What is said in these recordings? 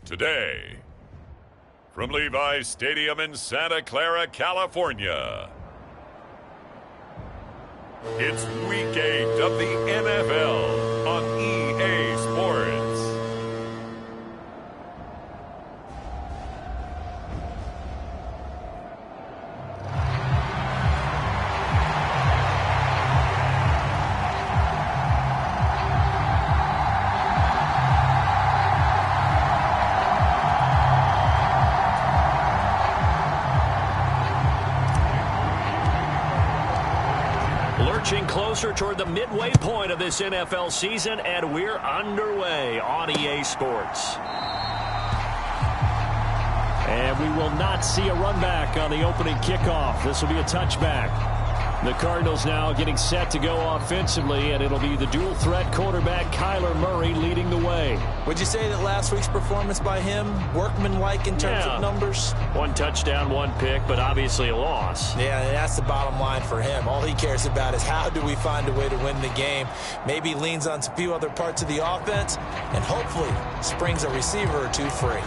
Today, from Levi's Stadium in Santa Clara, California, it's Week 8 of the NFL on EA Sports. Lurching closer toward the midway point of this NFL season, and we're underway on EA Sports. And we will not see a run back on the opening kickoff. This will be a touchback. The Cardinals now getting set to go offensively, and it'll be the dual threat quarterback Kyler Murray leading the way. Would you say that last week's performance by him, workmanlike in terms of numbers? One touchdown, one pick, but obviously a loss. Yeah, and that's the bottom line for him. All he cares about is how do we find a way to win the game. Maybe leans on a few other parts of the offense, and hopefully springs a receiver or two free.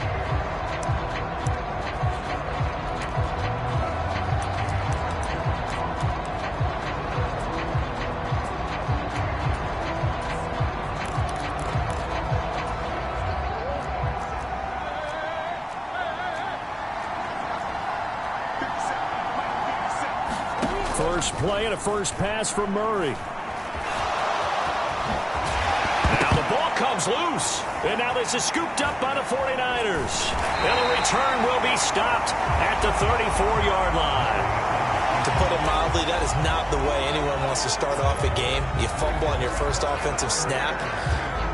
First play and a first pass from Murray. Now the ball comes loose. And now this is scooped up by the 49ers. And the return will be stopped at the 34-yard line. To put it mildly, that is not the way anyone wants to start off a game. You fumble on your first offensive snap.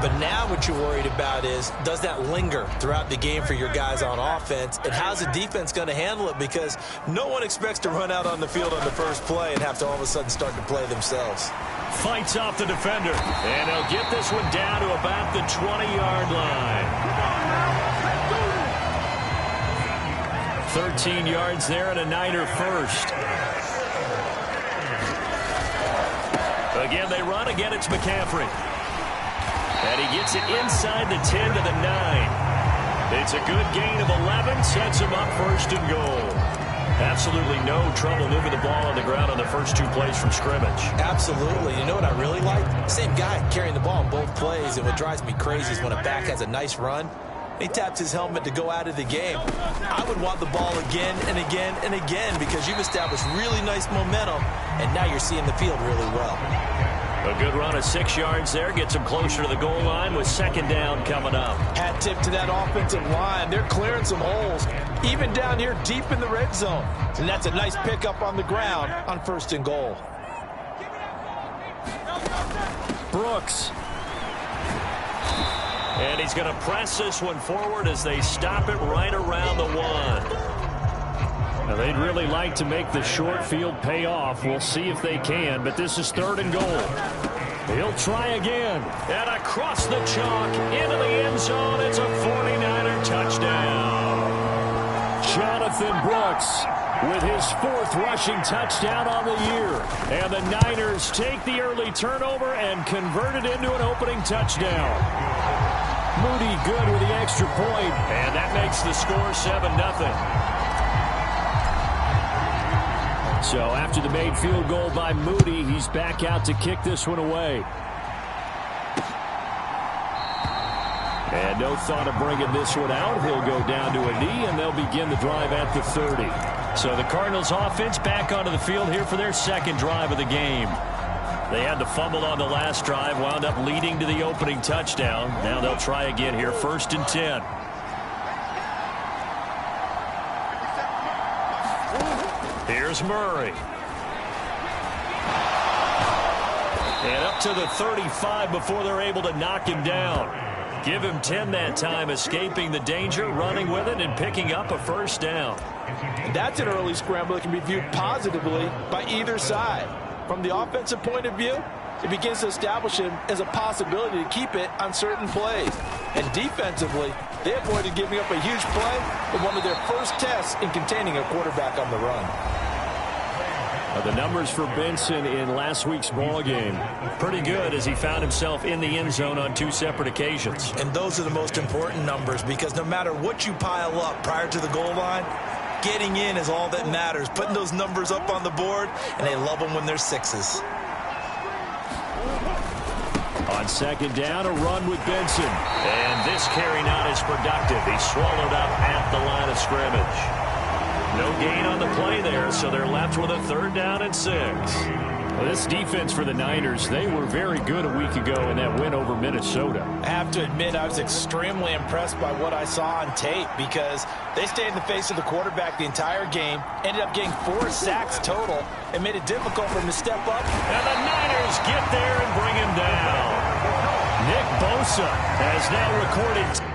But now what you're worried about is, does that linger throughout the game for your guys on offense? And how's the defense going to handle it? Because no one expects to run out on the field on the first play and have to all of a sudden start to play themselves. Fights off the defender. And he'll get this one down to about the 20-yard line. 13 yards there and a Niner first. Again, they run. Again, it's McCaffrey. And he gets it inside the 10 to the 9. It's a good gain of 11. Sets him up first and goal. Absolutely no trouble moving the ball on the ground on the first two plays from scrimmage. Absolutely. You know what I really like? Same guy carrying the ball in both plays. And what drives me crazy is when a back has a nice run, he taps his helmet to go out of the game. I would want the ball again and again and again because you've established really nice momentum, and now you're seeing the field really well. A good run of 6 yards there. Gets him closer to the goal line with second down coming up. Hat tip to that offensive line. They're clearing some holes, even down here deep in the red zone. And that's a nice pickup on the ground on first and goal. Brooks. And he's going to press this one forward as they stop it right around the 1. Now, they'd really like to make the short field pay off. We'll see if they can, but this is third and goal. He'll try again. And across the chalk into the end zone. It's a 49er touchdown. Jonathan Brooks with his 4th rushing touchdown on the year. And the Niners take the early turnover and convert it into an opening touchdown. Moody good with the extra point. And that makes the score 7-0. So after the made field goal by Moody, he's back out to kick this one away. And no thought of bringing this one out. He'll go down to a knee, and they'll begin the drive at the 30. So the Cardinals offense back onto the field here for their second drive of the game. They had the fumble on the last drive, wound up leading to the opening touchdown. Now they'll try again here, 1st and 10. Here's Murray. And up to the 35 before they're able to knock him down. Give him 10 that time, escaping the danger, running with it, and picking up a first down. That's an early scramble that can be viewed positively by either side. From the offensive point of view, it begins to establish him as a possibility to keep it on certain plays. And defensively, they avoided giving up a huge play with one of their first tests in containing a quarterback on the run. The numbers for Benson in last week's ball game, pretty good as he found himself in the end zone on 2 separate occasions. And those are the most important numbers because no matter what you pile up prior to the goal line, getting in is all that matters. Putting those numbers up on the board, and they love them when they're 6s. On second down, a run with Benson. And this carry not as productive. He's swallowed up at the line of scrimmage. No gain on the play there, so they're left with a 3rd down and 6. Well, this defense for the Niners, they were very good a week ago in that win over Minnesota. I have to admit, I was extremely impressed by what I saw on tape because they stayed in the face of the quarterback the entire game, ended up getting 4 sacks total, and made it difficult for him to step up. And the Niners get there and bring him down. Nick Bosa has now recorded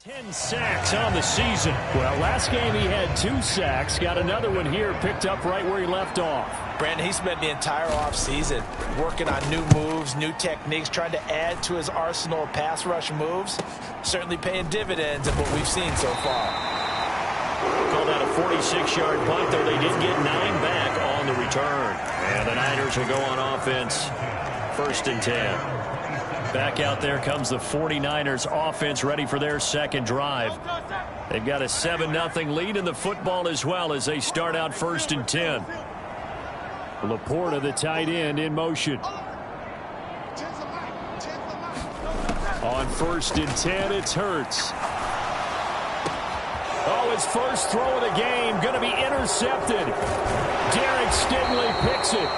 10 sacks on the season. Well, last game he had 2 sacks. Got another one here, picked up right where he left off. Brandon, he spent the entire offseason working on new moves, new techniques, trying to add to his arsenal of pass rush moves. Certainly paying dividends of what we've seen so far. Called out a 46-yard punt, though they did get 9 back on the return. And the Niners will go on offense, 1st and 10. Back out there comes the 49ers offense ready for their second drive. They've got a 7-0 lead in the football as well as they start out 1st and 10. Laporta, the tight end, in motion. On 1st and 10, it's Hurts. Oh, his first throw of the game going to be intercepted. Derek Stingley picks it.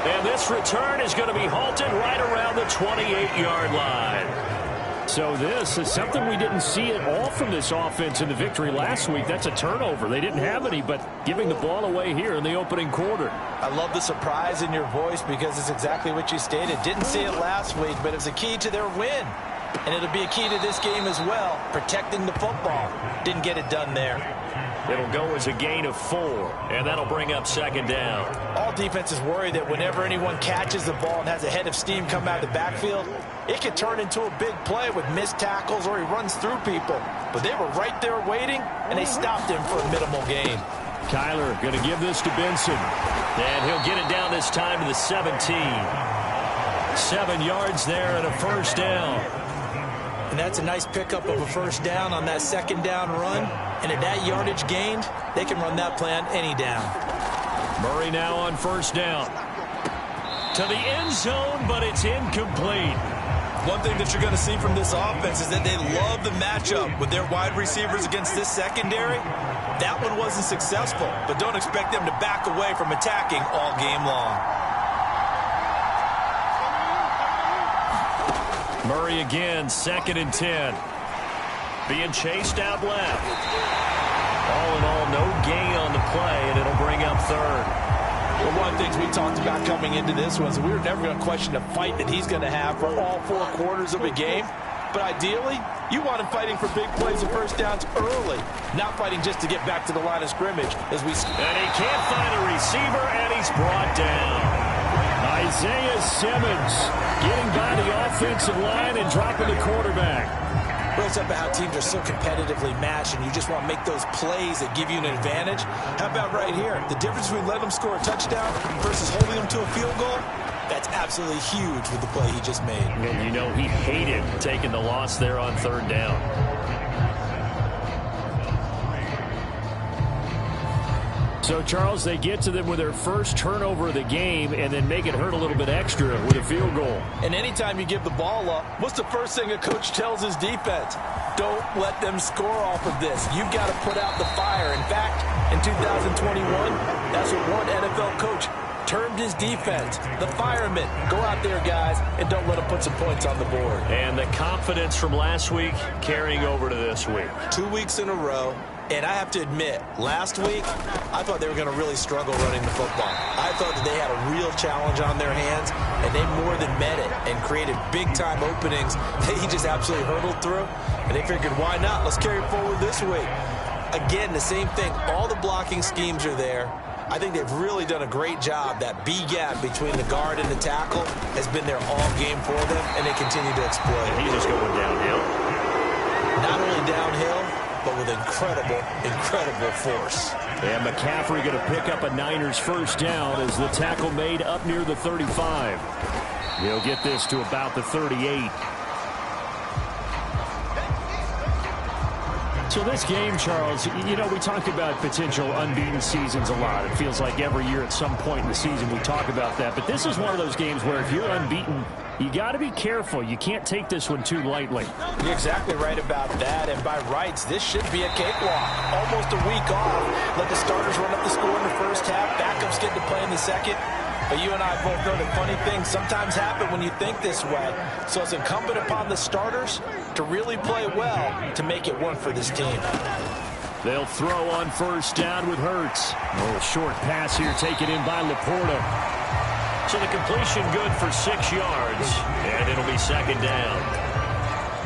And this return is going to be halted right around the 28-yard line. So this is something we didn't see at all from this offense in the victory last week. That's a turnover. They didn't have any, but giving the ball away here in the opening quarter. I love the surprise in your voice because it's exactly what you stated. Didn't see it last week, but it's a key to their win. And it'll be a key to this game as well, protecting the football. Didn't get it done there. It'll go as a gain of 4, and that'll bring up 2nd down. All defenses worry that whenever anyone catches the ball and has a head of steam come out of the backfield, it could turn into a big play with missed tackles or he runs through people. But they were right there waiting, and they stopped him for a minimal gain. Kyler going to give this to Benson. And he'll get it down this time to the 17. 7 yards there and a 1st down. And that's a nice pickup of a 1st down on that 2nd down run. And at that yardage gained, they can run that play on any down. Murray now on 1st down. To the end zone, but it's incomplete. One thing that you're going to see from this offense is that they love the matchup with their wide receivers against this secondary. That one wasn't successful, but don't expect them to back away from attacking all game long. Murray again, 2nd and 10. Being chased out left. All in all, no gain on the play, and it'll bring up 3rd. Well, one of the things we talked about coming into this was we were never going to question the fight that he's going to have for all 4 quarters of a game. But ideally, you want him fighting for big plays and 1st downs early, not fighting just to get back to the line of scrimmage. And he can't find a receiver, and he's brought down. Isaiah Simmons getting by the offensive line and dropping the quarterback. Well, it's up about how teams are so competitively matched, and you just want to make those plays that give you an advantage. How about right here? The difference between letting them score a touchdown versus holding them to a field goal, that's absolutely huge with the play he just made. And you know he hated taking the loss there on third down. So, Charles, they get to them with their first turnover of the game and then make it hurt a little bit extra with a field goal. And anytime you give the ball up, what's the first thing a coach tells his defense? Don't let them score off of this. You've got to put out the fire. In fact, in 2021, that's what one NFL coach termed his defense, the firemen. Go out there, guys, and don't let them put some points on the board. And the confidence from last week carrying over to this week. 2 weeks in a row. And I have to admit, last week, I thought they were going to really struggle running the football. I thought that they had a real challenge on their hands, and they more than met it and created big-time openings that he just absolutely hurdled through. And they figured, why not? Let's carry it forward this week. Again, the same thing. All the blocking schemes are there. I think they've really done a great job. That B gap between the guard and the tackle has been there all game for them, and they continue to exploit it. He's just going downhill. Not only downhill, but with incredible force. And McCaffrey going to pick up a Niners first down as the tackle made up near the 35. He'll get this to about the 38. So this game, Charles, you know, we talk about potential unbeaten seasons a lot. It feels like every year at some point in the season we talk about that. But this is one of those games where if you're unbeaten, you got to be careful. You can't take this one too lightly. You're exactly right about that. And by rights, this should be a cakewalk. Almost a week off. Let the starters run up the score in the first half. Backups get to play in the second. But you and I both know that funny things sometimes happen when you think this way. So it's incumbent upon the starters to really play well to make it work for this team. They'll throw on first down with Hurts. A little short pass here taken in by Laporta. So the completion good for 6 yards, and it'll be second down.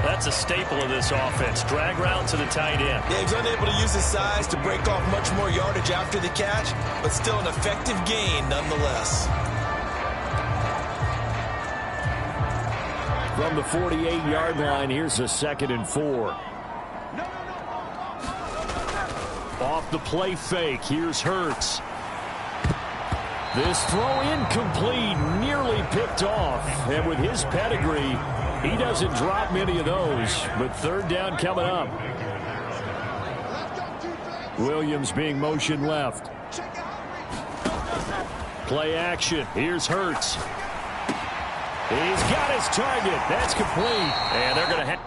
That's a staple of this offense. Drag route to the tight end. Yeah, he's unable to use his size to break off much more yardage after the catch, but still an effective gain nonetheless. From the 48-yard line, here's a 2nd and 4. Off the play fake, here's Hurts. This throw incomplete, nearly picked off. And with his pedigree, he doesn't drop many of those. But third down coming up. Williams being motion left. Play action. Here's Hurts. He's got his target. That's complete. And they're going to have...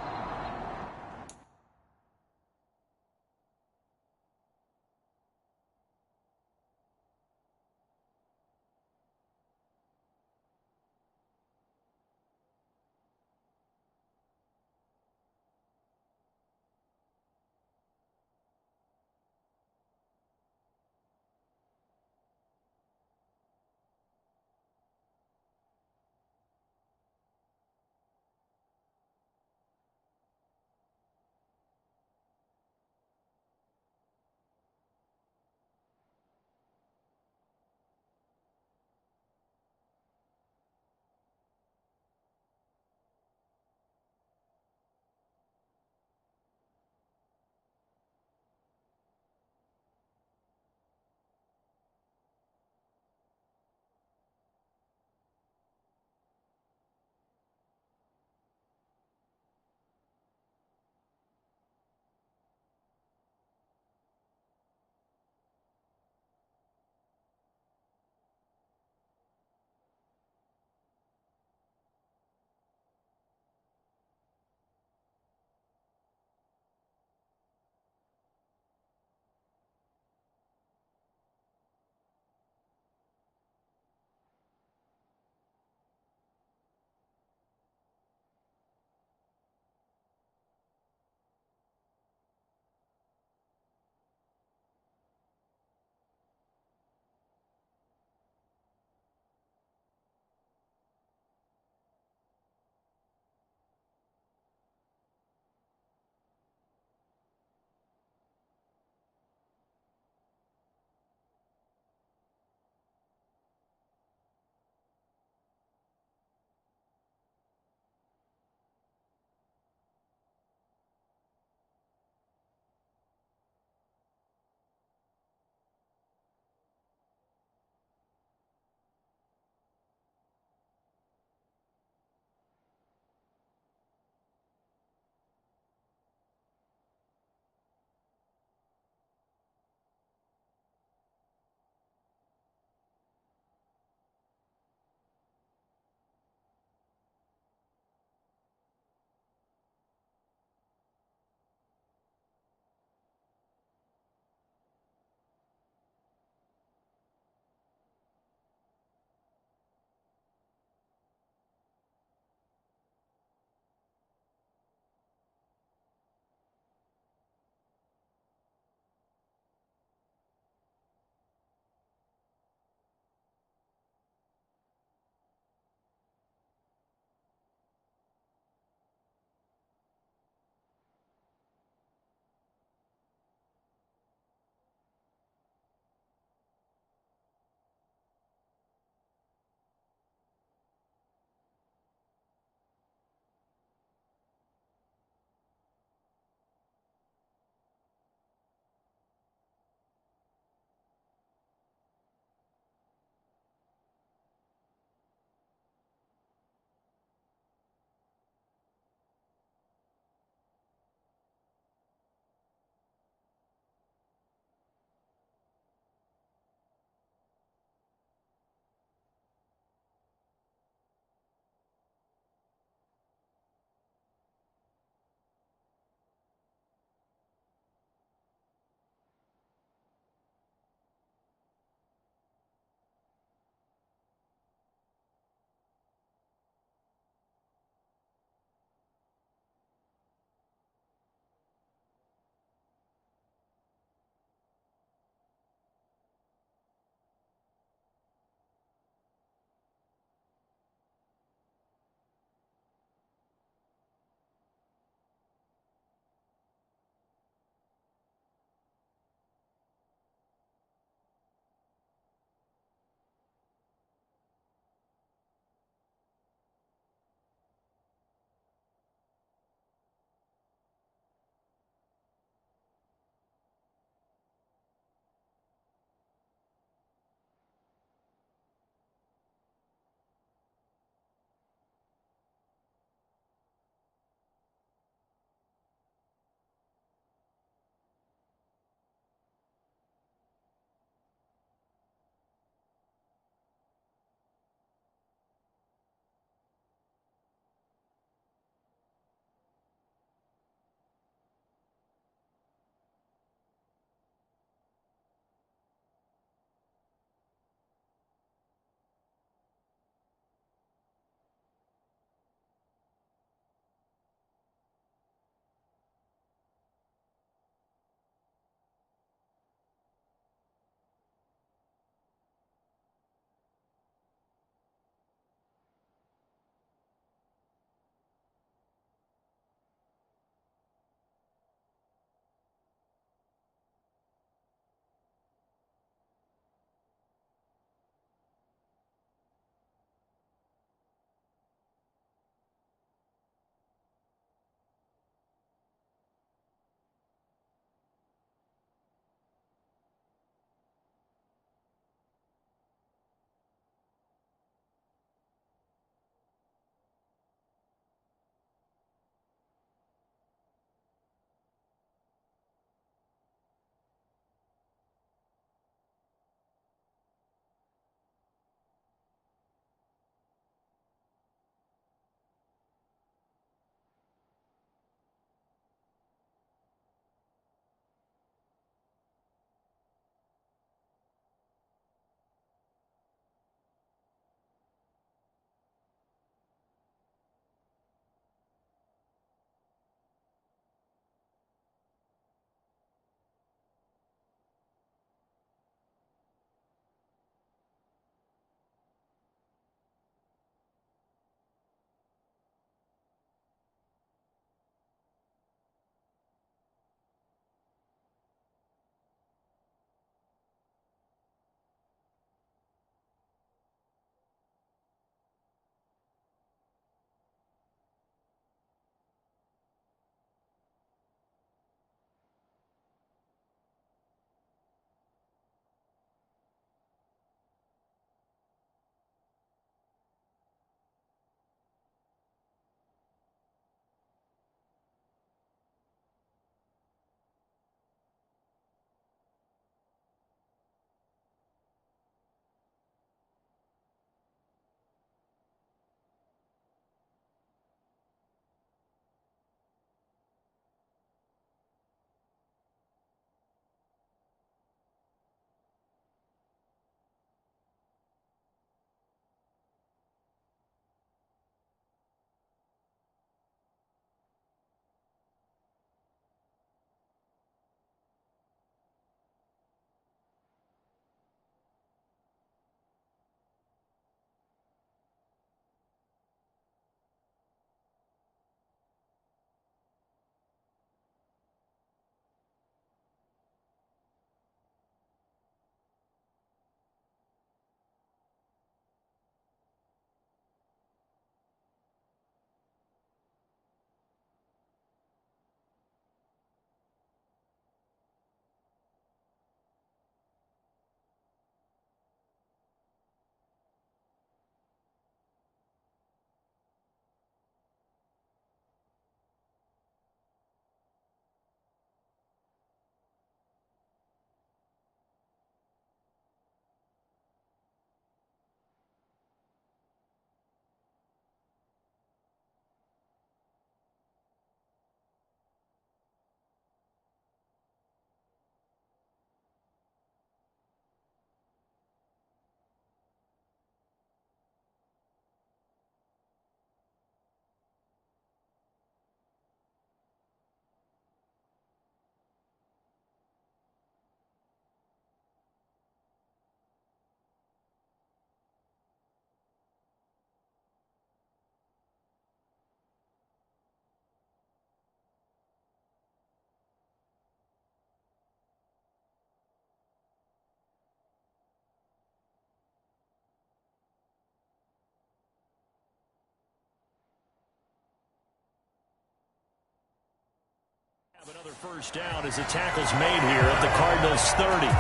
Another first down as the tackle's made here at the Cardinals' 30.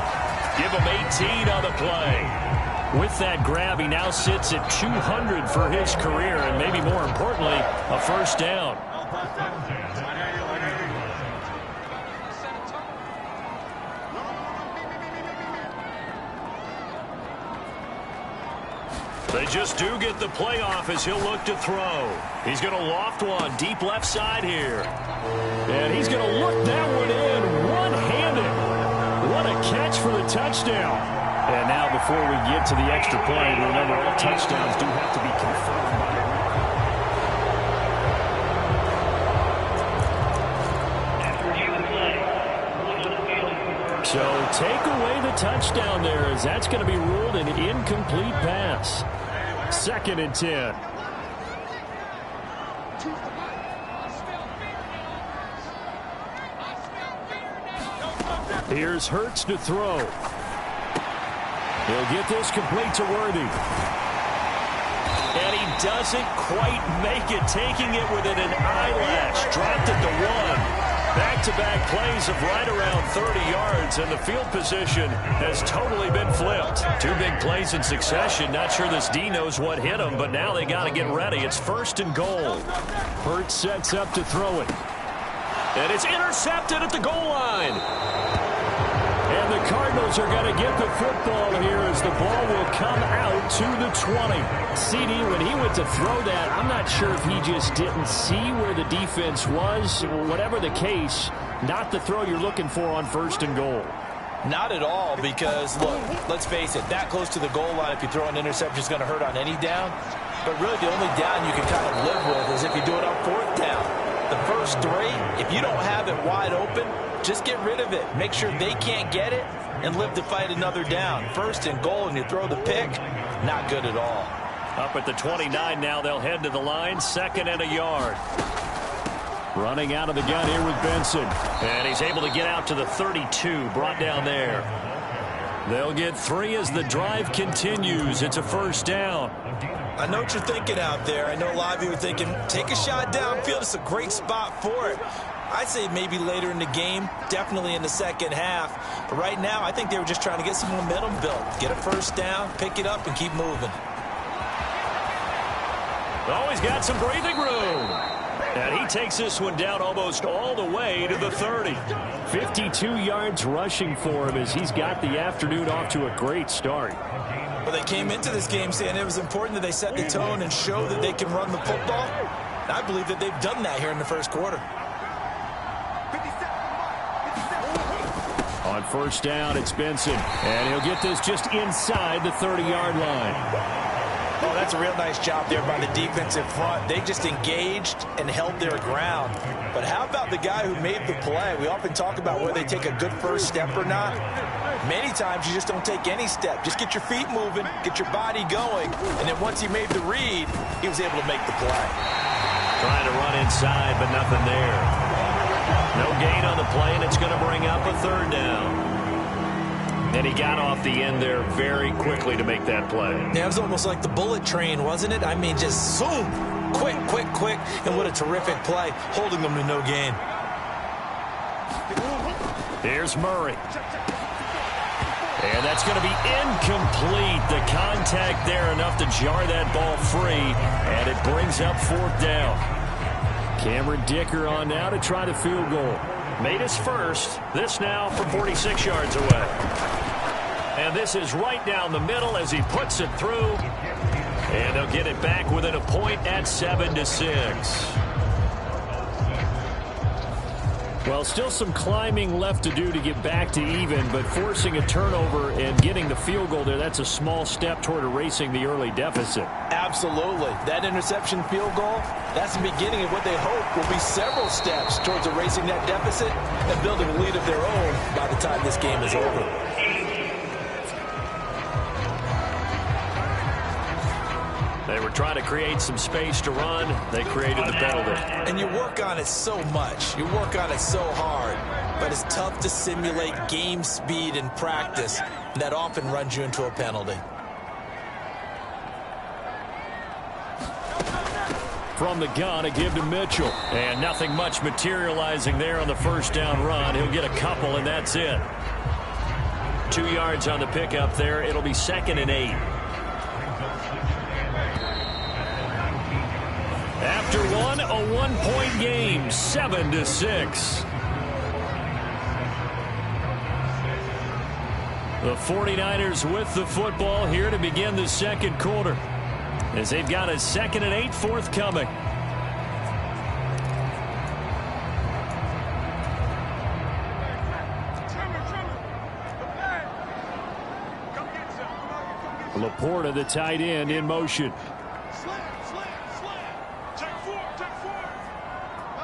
Give him 18 on the play. With that grab, he now sits at 200 for his career, and maybe more importantly, a first down. They just do get the play off as he'll look to throw. He's going to loft one deep left side here. And he's going to look that one in one-handed. What a catch for the touchdown. And now before we get to the extra point, remember all touchdowns do have to be confirmed by the So take away the touchdown there, as that's going to be ruled an incomplete pass. 2nd and 10. Here's Hurts to throw. He'll get this complete to Worthy. And he doesn't quite make it, taking it within an eyelash. Dropped it to 1. Back-to-back plays of right around 30 yards, and the field position has totally been flipped. 2 big plays in succession. Not sure this D knows what hit him, but now they got to get ready. It's 1st and goal. Hurts sets up to throw it. And it's intercepted at the goal line. And the Cardinals are going to get the football here as the ball will come out to the 20. CD, when he went to throw that, I'm not sure if he just didn't see where the defense was. Whatever the case, not the throw you're looking for on 1st and goal. Not at all, because, look, let's face it, that close to the goal line, if you throw an interception, is going to hurt on any down. But really, the only down you can kind of live with is if you do it on 4th down. The first 3, if you don't have it wide open, just get rid of it. Make sure they can't get it and live to fight another down. 1st and goal, and you throw the pick, not good at all. Up at the 29 now, they'll head to the line, 2nd and a yard. Running out of the gun here with Benson. And he's able to get out to the 32, brought down there. They'll get 3 as the drive continues. It's a first down. I know what you're thinking out there. I know a lot of you are thinking, take a shot downfield. It's a great spot for it. I'd say maybe later in the game, definitely in the second half. But right now, I think they were just trying to get some momentum built. Get a first down, pick it up, and keep moving. Oh, he's got some breathing room. And he takes this one down almost all the way to the 30. 52 yards rushing for him as he's got the afternoon off to a great start. Well, they came into this game saying it was important that they set the tone and show that they can run the football. And I believe that they've done that here in the first quarter. On first down, it's Benson. And he'll get this just inside the 30-yard line. Oh, that's a real nice job there by the defensive front. They just engaged and held their ground. But how about the guy who made the play? We often talk about whether they take a good first step or not. Many times you just don't take any step. Just get your feet moving, get your body going, and then once he made the read, he was able to make the play. Trying to run inside, but nothing there. No gain on the play, and it's going to bring up a 3rd down. And he got off the end there very quickly to make that play. Yeah, it was almost like the bullet train, wasn't it? I mean, just zoom, quick, quick, quick, and what a terrific play, holding them to no gain. Here's Murray. And that's going to be incomplete. The contact there enough to jar that ball free, and it brings up 4th down. Cameron Dicker on now to try the field goal. Made his first. This now from 46 yards away. And this is right down the middle as he puts it through. And they'll get it back within a point at 7-6. Well, still some climbing left to do to get back to even, but forcing a turnover and getting the field goal there, that's a small step toward erasing the early deficit. Absolutely. That interception field goal, that's the beginning of what they hope will be several steps towards erasing that deficit and building a lead of their own by the time this game is over. They were trying to create some space to run. They created the penalty. And you work on it so much. You work on it so hard. But it's tough to simulate game speed in practice. And that often runs you into a penalty. from the gun, a give to Mitchell. And nothing much materializing there on the first down run. He'll get a couple, and that's it. 2 yards on the pickup there. It'll be 2nd and 8. After one, a one-point game, 7-6. The 49ers with the football here to begin the second quarter, as they've got a 2nd and 8 forthcoming. Laporta, the tight end, in motion.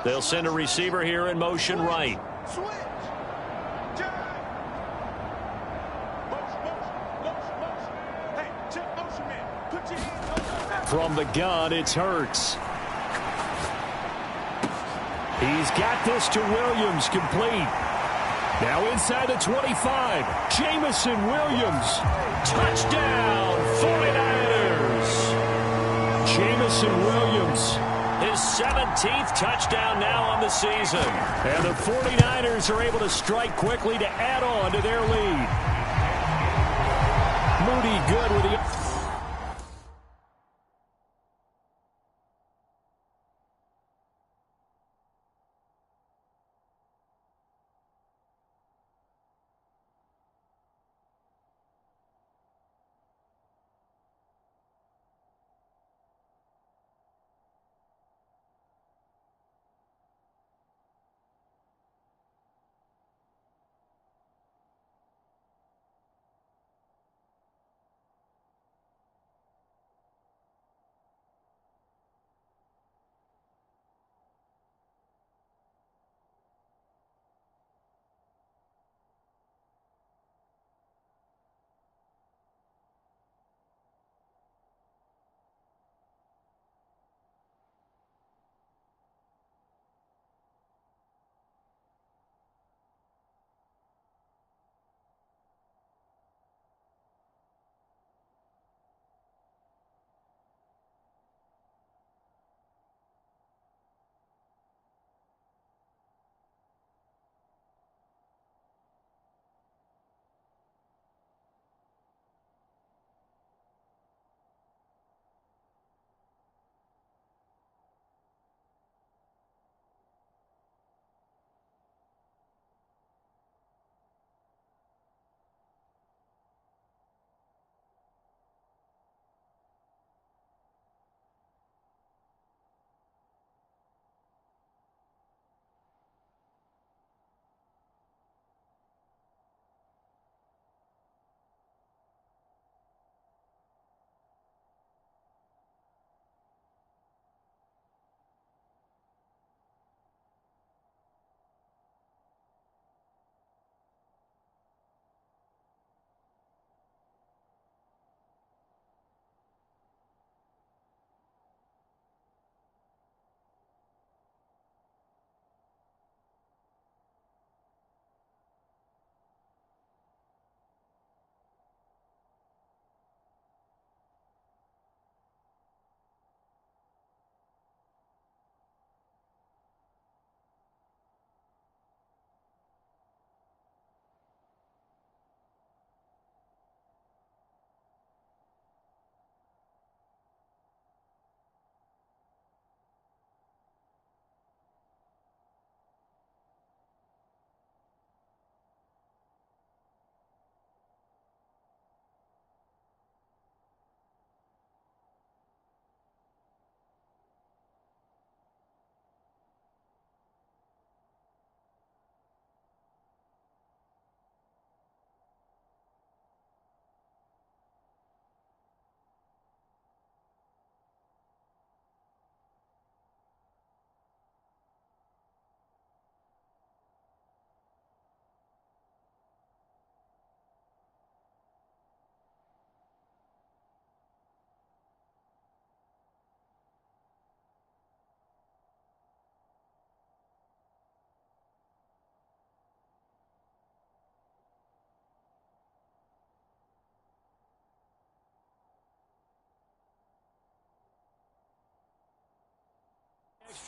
They'll send a receiver here in motion right. From the gun, it's Hurts. He's got this to Williams, complete. Now inside the 25. Jamison Williams. Touchdown, 49ers. Jamison Williams. His 17th touchdown now on the season. And the 49ers are able to strike quickly to add on to their lead. Moody good with the...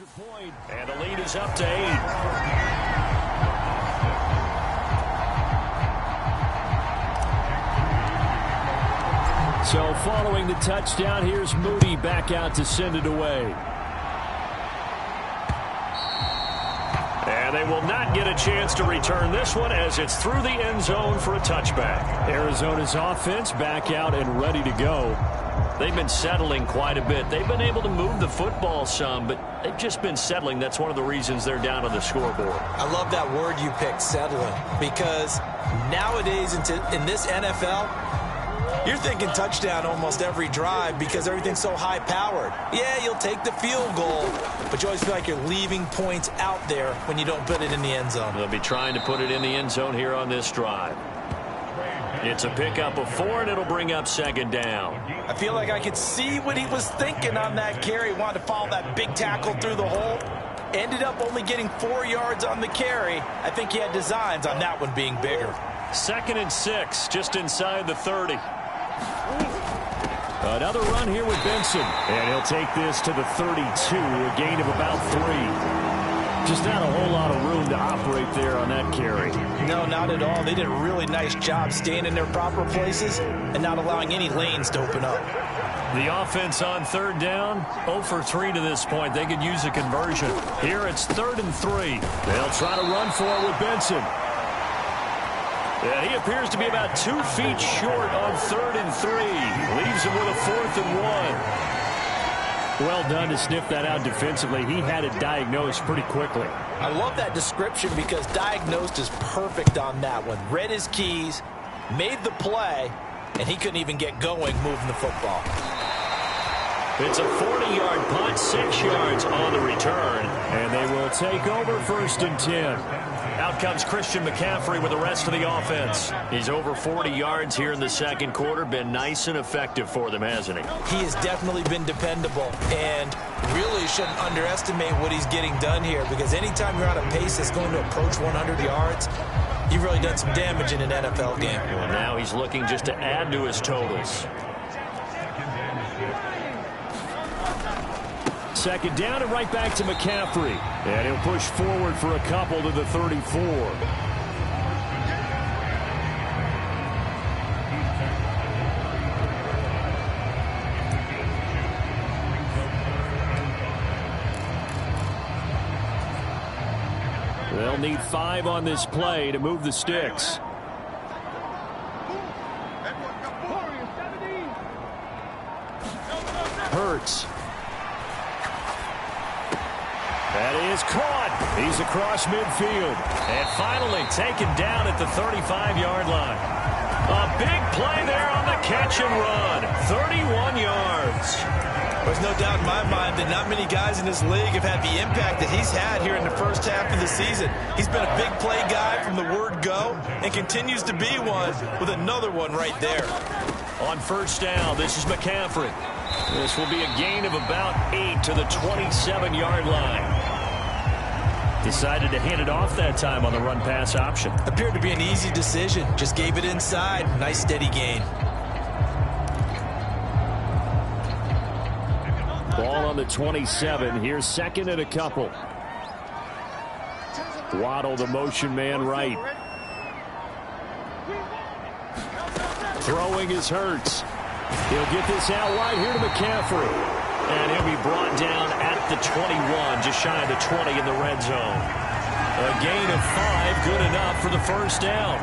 extra point. And the lead is up to 8. So following the touchdown, here's Moody back out to send it away. And they will not get a chance to return this one as it's through the end zone for a touchback. Arizona's offense back out and ready to go. They've been settling quite a bit. They've been able to move the football some, but they've just been settling. That's one of the reasons they're down on the scoreboard. I love that word you picked, settling, because nowadays in this NFL, you're thinking touchdown almost every drive because everything's so high-powered. Yeah, you'll take the field goal, but you always feel like you're leaving points out there when you don't put it in the end zone. They'll be trying to put it in the end zone here on this drive. It's a pickup of 4, and it'll bring up second down. I feel like I could see what he was thinking on that carry. Wanted to follow that big tackle through the hole. Ended up only getting 4 yards on the carry. I think he had designs on that one being bigger. 2nd and 6, just inside the 30. Another run here with Benson. And he'll take this to the 32, a gain of about 3. Just not a whole lot of room to operate there on that carry. No, not at all. They did a really nice job staying in their proper places and not allowing any lanes to open up. The offense on 3rd down, 0 for 3 to this point. They could use a conversion. Here it's 3rd and 3. They'll try to run for it with Benson. And he appears to be about 2 feet short on 3rd and 3. Leaves him with a 4th and 1. Well done to sniff that out defensively. He had it diagnosed pretty quickly. I love that description because diagnosed is perfect on that one. Read his keys, made the play, and he couldn't even get going moving the football. It's a 40-yard punt, 6 yards on the return. And they will take over 1st and 10. Out comes Christian McCaffrey with the rest of the offense. He's over 40 yards here in the 2nd quarter. Been nice and effective for them, hasn't he? He has definitely been dependable, and really shouldn't underestimate what he's getting done here, because anytime you're on a pace that's going to approach 100 yards, you've really done some damage in an NFL game. Well, now he's looking just to add to his totals. 2nd down and right back to McCaffrey. And he'll push forward for a couple to the 34. They'll need 5 on this play to move the sticks. Hurts. That is caught. He's across midfield. And finally taken down at the 35-yard line. A big play there on the catch and run. 31 yards. There's no doubt in my mind that not many guys in this league have had the impact that he's had here in the first half of the season. He's been a big play guy from the word go and continues to be one with another one right there. On 1st down, this is McCaffrey. This will be a gain of about 8 to the 27-yard line. Decided to hand it off that time on the run-pass option. Appeared to be an easy decision. Just gave it inside. Nice steady gain. Ball on the 27. Here's 2nd and a couple. Waddle, the motion man, right. Throwing is Hurts. He'll get this out wide here to McCaffrey. And he'll be brought down at the 21, just shy of the 20 in the red zone. A gain of 5, good enough for the 1st down.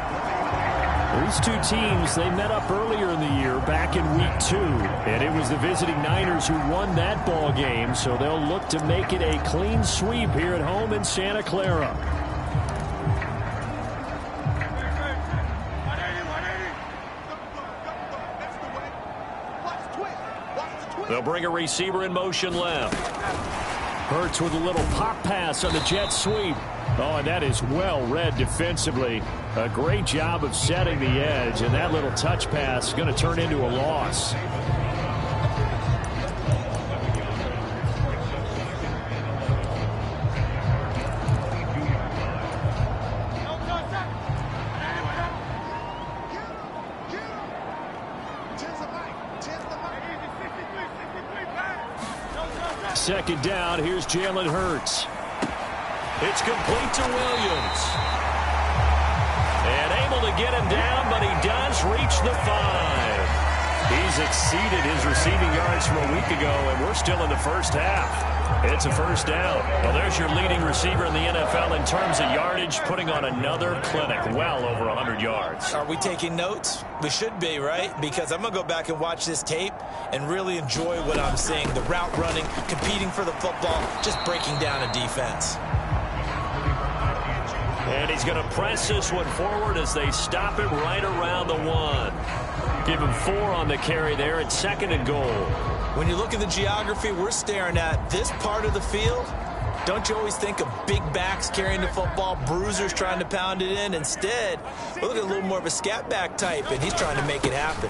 These two teams, they met up earlier in the year, back in week 2. And it was the visiting Niners who won that ball game, so they'll look to make it a clean sweep here at home in Santa Clara. They'll bring a receiver in motion left. Hurts with a little pop pass on the jet sweep. Oh, and that is well read defensively. A great job of setting the edge, and that little touch pass is going to turn into a loss. second down. Here's Jalen Hurts. It's complete to Williams. And able to get him down, but he does reach the 5. He's exceeded his receiving yards from a week ago, and we're still in the first half. It's a first down. Well, there's your leading receiver in the NFL in terms of yardage, putting on another clinic, well over 100 yards. Are we taking notes? We should be, right? Because I'm going to go back and watch this tape and really enjoy what I'm seeing. The route running, competing for the football, just breaking down a defense. And he's going to press this one forward as they stop it right around the 1. Give him 4 on the carry there at 2nd and goal. When you look at the geography we're staring at, this part of the field, don't you always think of big backs carrying the football, bruisers trying to pound it in? Instead, we're looking at a little more of a scat back type, and he's trying to make it happen.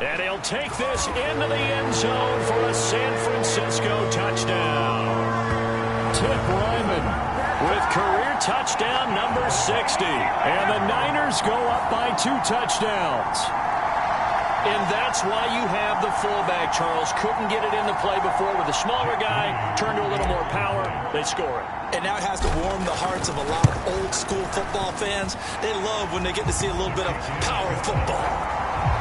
And he'll take this into the end zone for a San Francisco touchdown. Tip Ryman with career touchdown number 60. And the Niners go up by 2 touchdowns. And that's why you have the fullback, Charles. Couldn't get it into play before with a smaller guy. Turned to a little more power. They score it. And now it has to warm the hearts of a lot of old-school football fans. They love when they get to see a little bit of power football.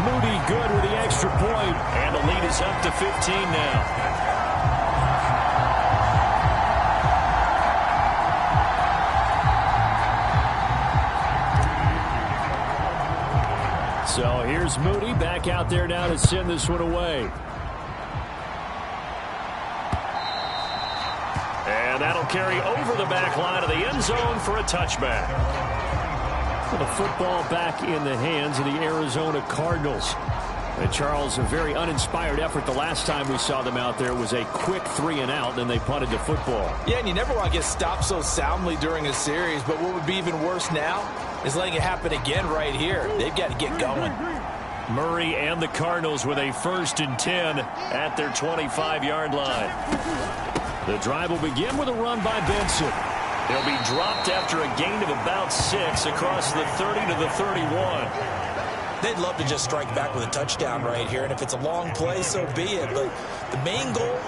Moody good with the extra point. And the lead is up to 15 now. So here's Moody back out there now to send this one away. And that'll carry over the back line of the end zone for a touchback. The football back in the hands of the Arizona Cardinals. And Charles, a very uninspired effort the last time we saw them out there was a quick 3 and out, and they punted the football. Yeah, and you never want to get stopped so soundly during a series, but what would be even worse now is letting it happen again right here. They've got to get going. Murray and the Cardinals with a 1st and 10 at their 25-yard line. The drive will begin with a run by Benson. He'll be dropped after a gain of about 6 across the 30 to the 31. They'd love to just strike back with a touchdown right here, and if it's a long play, so be it. But the main goal,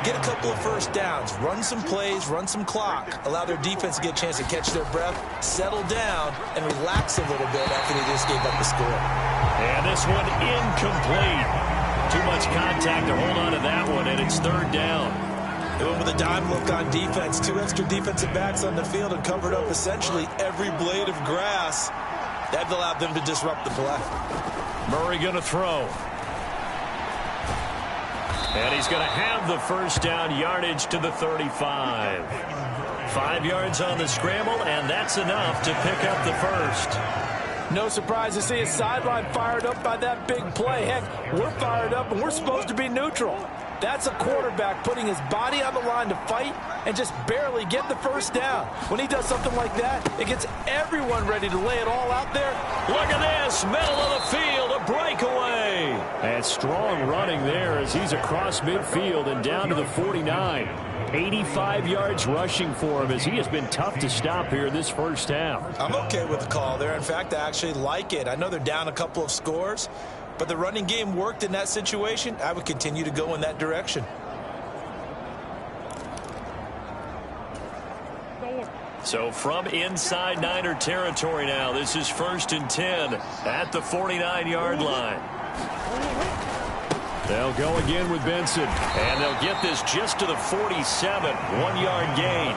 get a couple of first downs, run some plays, run some clock, allow their defense to get a chance to catch their breath, settle down, and relax a little bit after they just gave up the score. And this one incomplete. Too much contact to hold on to that one, and it's 3rd down. They went with a dime look on defense. 2 extra defensive backs on the field and covered up essentially every blade of grass. That allowed them to disrupt the play. Murray going to throw. And he's going to have the first down, yardage to the 35. 5 yards on the scramble, and that's enough to pick up the first. No surprise to see a sideline fired up by that big play. Heck, we're fired up, and we're supposed to be neutral. That's a quarterback putting his body on the line to fight and just barely get the first down. When he does something like that, it gets everyone ready to lay it all out there. Look at this, middle of the field, a breakaway. And strong running there as he's across midfield and down to the 49. 85 yards rushing for him as he has been tough to stop here this first half. I'm okay with the call there. In fact, I actually like it. I know they're down a couple of scores, but the running game worked in that situation. I would continue to go in that direction. So from inside Niner territory now, this is 1st and 10 at the 49-yard line. They'll go again with Benson, and they'll get this just to the 47, 1-yard gain.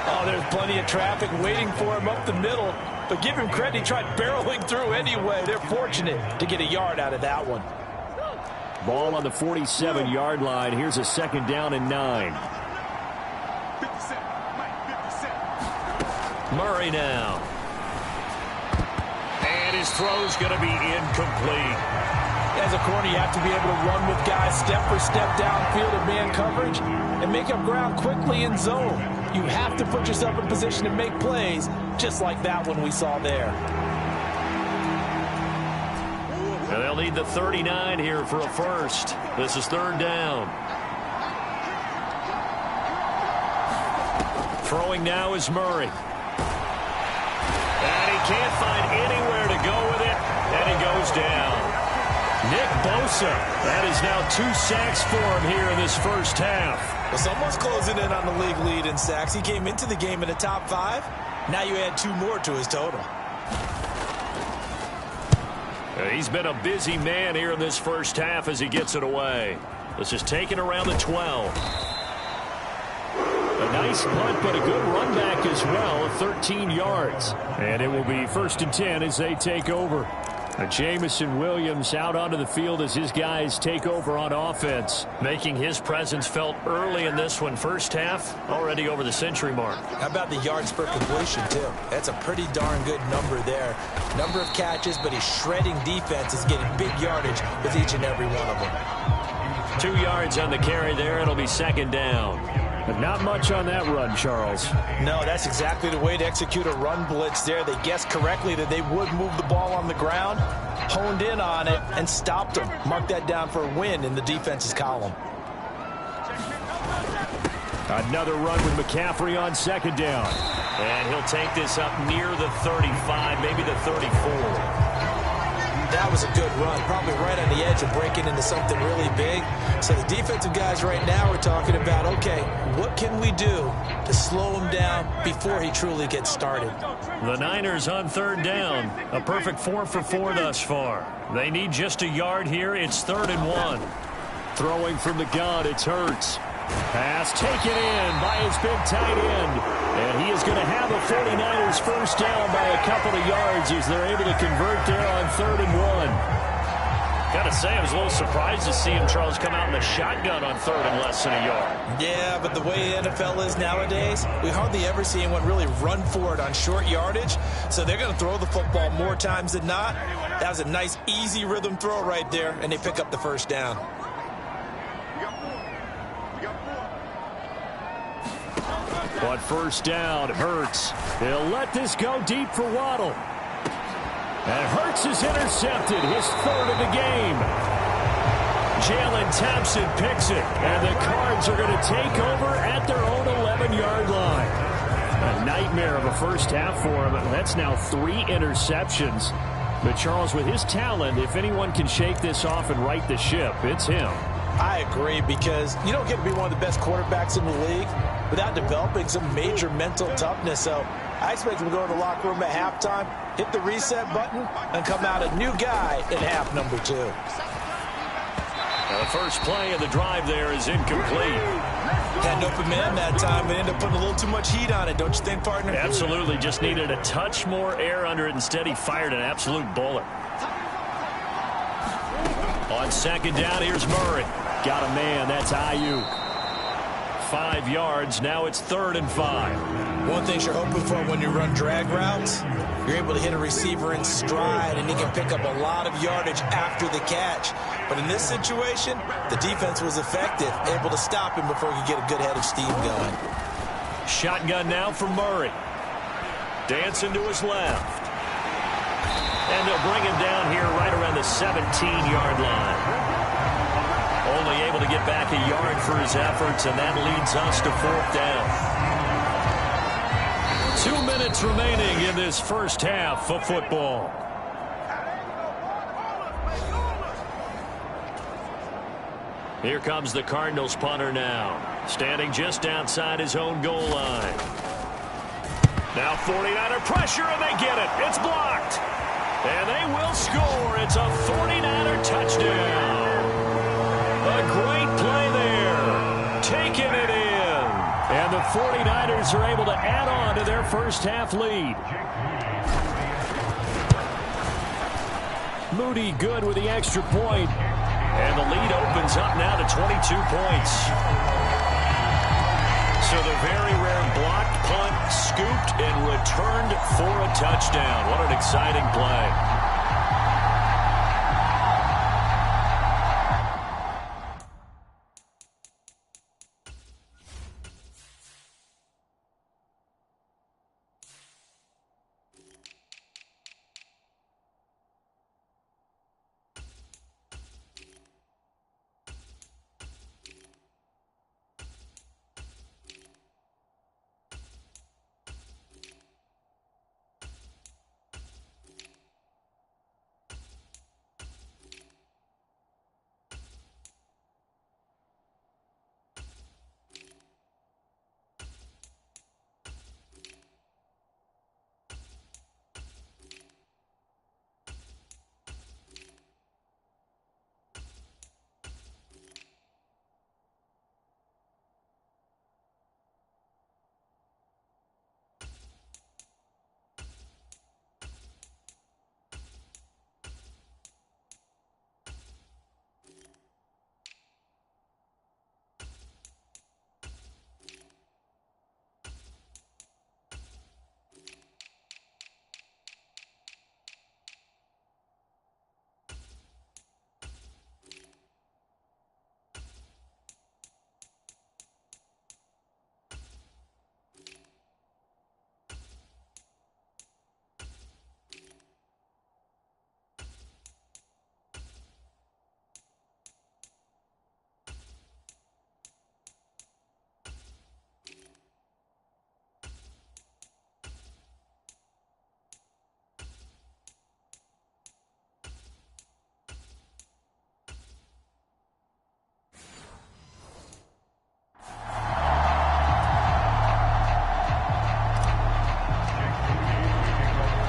Oh, there's plenty of traffic waiting for him up the middle. But give him credit, he tried barreling through anyway. They're fortunate to get a yard out of that one. Ball on the 47-yard line. Here's a 2nd down and 9. Murray now. And his throw's going to be incomplete. As a corner, you have to be able to run with guys step for step downfield in man coverage and make up ground quickly in zone. You have to put yourself in position to make plays, just like that one we saw there. And they'll need the 39 here for a first. This is 3rd down. Throwing now is Murray. And he can't find anywhere to go with it, and he goes down. Nick Bosa, that is now 2 sacks for him here in this first half. Well, someone's closing in on the league lead in sacks. He came into the game in the top 5. Now you add 2 more to his total. He's been a busy man here in this first half as he gets it away. This is taken around the 12. A nice punt, but a good run back as well, 13 yards. And it will be 1st and 10 as they take over. Jamison Williams out onto the field as his guys take over on offense, making his presence felt early in this one. First half, already over the century mark. How about the yards per completion, too? That's a pretty darn good number there. Number of catches, but he's shredding defenses, getting big yardage with each and every one of them. 2 yards on the carry there. It'll be 2nd down. But not much on that run, Charles. No, that's exactly the way to execute a run blitz there. They guessed correctly that they would move the ball on the ground, honed in on it, and stopped them. Mark that down for a win in the defense's column. Another run with McCaffrey on 2nd down. And he'll take this up near the 35, maybe the 34. That was a good run, probably right on the edge of breaking into something really big. So the defensive guys right now are talking about, okay, what can we do to slow him down before he truly gets started? The Niners on 3rd down. A perfect 4 for 4 thus far. They need just a yard here. It's 3rd and 1. Throwing from the gun, it's Hurts. Pass taken in by his big tight end. And he is going to have a 49ers first down by a couple of yards as they're able to convert there on 3rd and 1. Got to say, I was a little surprised to see him, Charles, come out in the shotgun on 3rd and less than a yard. Yeah, but the way the NFL is nowadays, we hardly ever see anyone really run for it on short yardage. So they're going to throw the football more times than not. That was a nice, easy rhythm throw right there, and they pick up the first down. On 1st down, Hurts. He'll let this go deep for Waddle. And Hurts is intercepted, his 3rd of the game. Jalen Thompson picks it, and the Cards are going to take over at their own 11-yard line. A nightmare of a first half for him. That's now 3 interceptions. But Charles, with his talent, if anyone can shake this off and right the ship, it's him. I agree, because you don't get to be one of the best quarterbacks in the league without developing some major mental toughness. So I expect him to go to the locker room at halftime, hit the reset button, and come out a new guy in half number 2. Now the first play of the drive there is incomplete. Had an open man that time, but ended up putting a little too much heat on it, don't you think, partner? Absolutely, just needed a touch more air under it. Instead, he fired an absolute bullet. On 2nd down, here's Murray. Got a man, that's Ayuk. 5 yards, now it's 3rd and 5. One thing you're hoping for when you run drag routes, you're able to hit a receiver in stride, and he can pick up a lot of yardage after the catch. But in this situation, the defense was effective, able to stop him before he could get a good head of steam going. Shotgun now for Murray. Dancing to his left. And they'll bring him down here right around the 17-yard line. Only able to get back a yard for his efforts, and that leads us to 4th down. 2 minutes remaining in this first half of football. Here comes the Cardinals punter now, standing just outside his own goal line. Now 49er pressure, and they get it. It's blocked. And they will score. It's a 49er touchdown. A great play there. Taking it in. And the 49ers are able to add on to their first half lead. Moody good with the extra point. And the lead opens up now to 22 points. So the very rare blocked punt, scooped and returned for a touchdown. What an exciting play.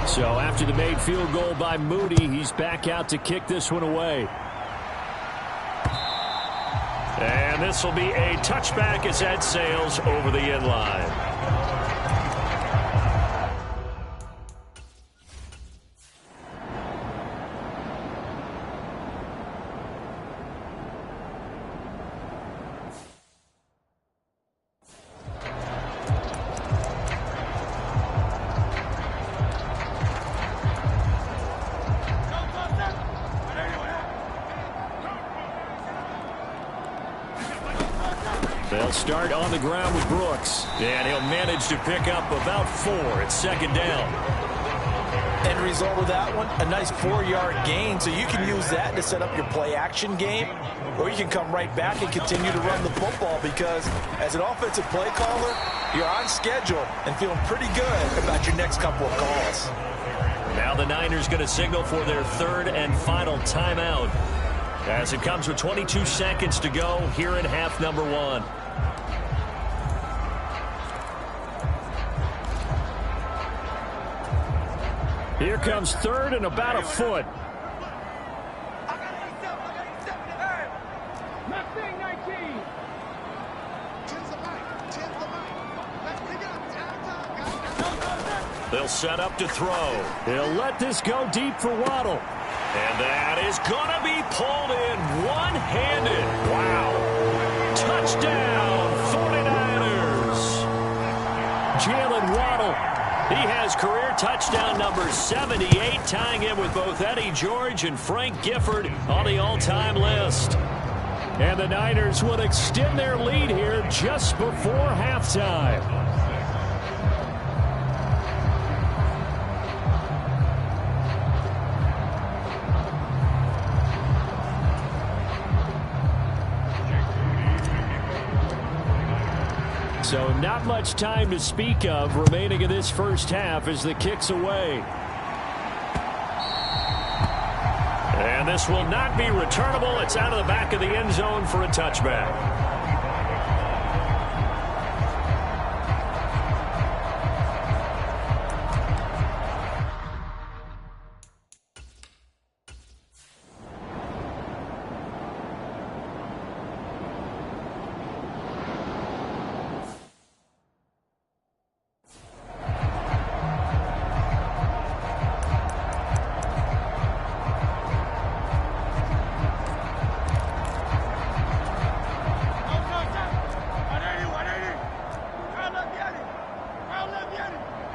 So after the made field goal by Moody, he's back out to kick this one away. And this will be a touchback as that sails over the end line. They'll start on the ground with Brooks, and he'll manage to pick up about 4 at second down. End result of that one, a nice 4-yard gain, so you can use that to set up your play-action game, or you can come right back and continue to run the football because as an offensive play caller, you're on schedule and feeling pretty good about your next couple of calls. Now the Niners going to signal for their 3rd and final timeout as it comes with 22 seconds to go here in half number 1. Here comes 3rd and about a foot. They'll set up to throw. He'll let this go deep for Waddle. And that is going to be pulled in one-handed. Wow. Touchdown, 49ers. Jalen Waddle. He has career touchdown number 78, tying him with both Eddie George and Frank Gifford on the all-time list. And the Niners will extend their lead here just before halftime. So not much time to speak of remaining in this first half as the kick's away. And this will not be returnable. It's out of the back of the end zone for a touchback.